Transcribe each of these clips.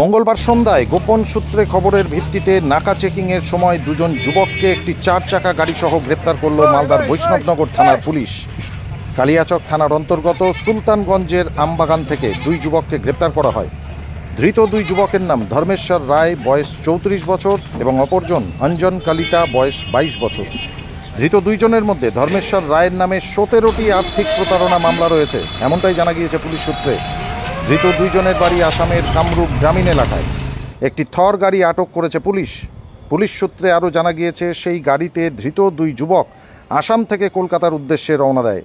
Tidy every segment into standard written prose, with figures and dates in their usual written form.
মঙ্গলবার সন্ধ্যায় গোপন সূত্রে খবরের ভিত্তিতে নাকা চেকিংয়ের সময় দুজন যুবককে একটি 4 চাকা গাড়িসহ গ্রেপ্তার করল মালদার বৈষ্ণবনগর থানার পুলিশ। কালিয়াচক থানার অন্তর্গত সুলতানগঞ্জের আমবাগান থেকে 2 যুবককে গ্রেপ্তার করা হয়। ধৃত 2 যুবকের নাম ধর্মেশ্বর রায়, বয়স 34 বছর এবং অপরজন অঞ্জন কালিতা, বয়স 22 বছর। ধৃত 2 জনের মধ্যে ধর্মেশ্বর রায়ের নামে 17টি আর্থিক প্রতারণা মামলা রয়েছে, এমনটাই জানা গিয়েছে পুলিশ সূত্রে। ধৃত 2 জনের বাড়ি আসামের কামরূপ গ্রামীণ এলাকায়। একটি থর গাড়ি আটক করেছে পুলিশ। পুলিশ সূত্রে আরও জানা গিয়েছে, সেই গাড়িতে ধৃত 2 যুবক আসাম থেকে কলকাতার উদ্দেশ্যে রওনা দেয়।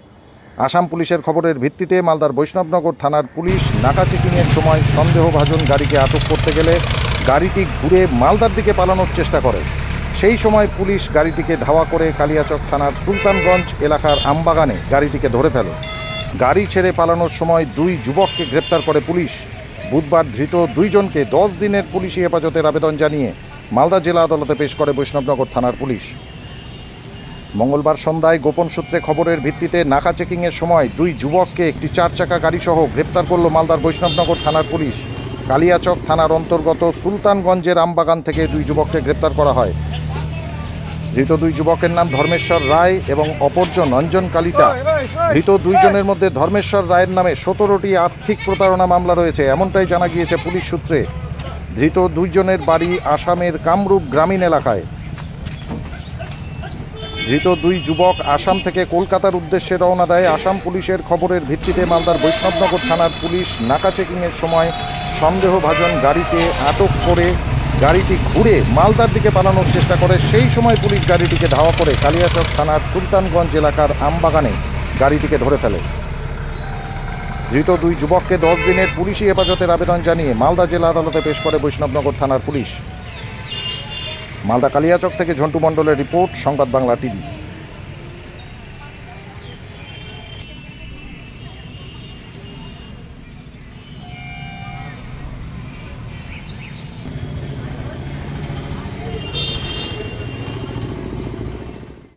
আসাম পুলিশের খবরের ভিত্তিতে মালদার বৈষ্ণবনগর থানার পুলিশ নাকা চেকিংয়ের সময় সন্দেহভাজন গাড়িকে আটক করতে গেলে গাড়িটি ঘুরে মালদার দিকে পালানোর চেষ্টা করে। সেই সময় পুলিশ গাড়িটিকে ধাওয়া করে কালিয়াচক থানার সুলতানগঞ্জ এলাকার আমবাগানে গাড়িটিকে ধরে ফেলে। গাড়ি ছেড়ে পালানোর সময় 2 যুবককে গ্রেপ্তার করে পুলিশ। বুধবার ধৃত 2 জনকে 10 দিনের পুলিশি হেফাজতের আবেদন জানিয়ে মালদা জেলা আদালতে পেশ করে বৈষ্ণবনগর থানার পুলিশ। মঙ্গলবার সন্ধ্যায় গোপন সূত্রে খবরের ভিত্তিতে নাকা চেকিংয়ের সময় 2 যুবককে একটি 4 চাকা গাড়িসহ গ্রেপ্তার করল মালদার বৈষ্ণবনগর থানার পুলিশ। কালিয়াচক থানার অন্তর্গত সুলতানগঞ্জের আমবাগান থেকে 2 যুবককে গ্রেপ্তার করা হয়। ধৃত 2 যুবকের নাম ধর্মেশ্বর রায় এবং অপরজন অঞ্জন কালিতা। ধৃত 2 জনের মধ্যে ধর্মেশ্বর রায়ের নামে 17টি আর্থিক প্রতারণা মামলা রয়েছে, এমনটাই জানা গিয়েছে পুলিশ সূত্রে। ধৃত 2 জনের বাড়ি আসামের কামরূপ গ্রামীণ এলাকায়। ধৃত 2 যুবক আসাম থেকে কলকাতার উদ্দেশ্যে রওনা দেয়। আসাম পুলিশের খবরের ভিত্তিতে মালদার বৈষ্ণবনগর থানার পুলিশ নাকা চেকিংয়ের সময় সন্দেহভাজন গাড়িকে আটক করে গাড়িটি ঘুরে মালদার দিকে পালানোর চেষ্টা করে। সেই সময় পুলিশ গাড়িটিকে ধাওয়া করে কালিয়াচক থানার সুলতানগঞ্জ এলাকার আমবাগানে গাড়িটিকে ধরে ফেলে। ধৃত 2 যুবককে 10 দিনের পুলিশি হেফাজতের আবেদন জানিয়ে মালদা জেলা আদালতে পেশ করে বৈষ্ণবনগর থানার পুলিশ। মালদা কালিয়াচক থেকে ঝন্টু মণ্ডলের রিপোর্ট, সংবাদ বাংলা টিভি।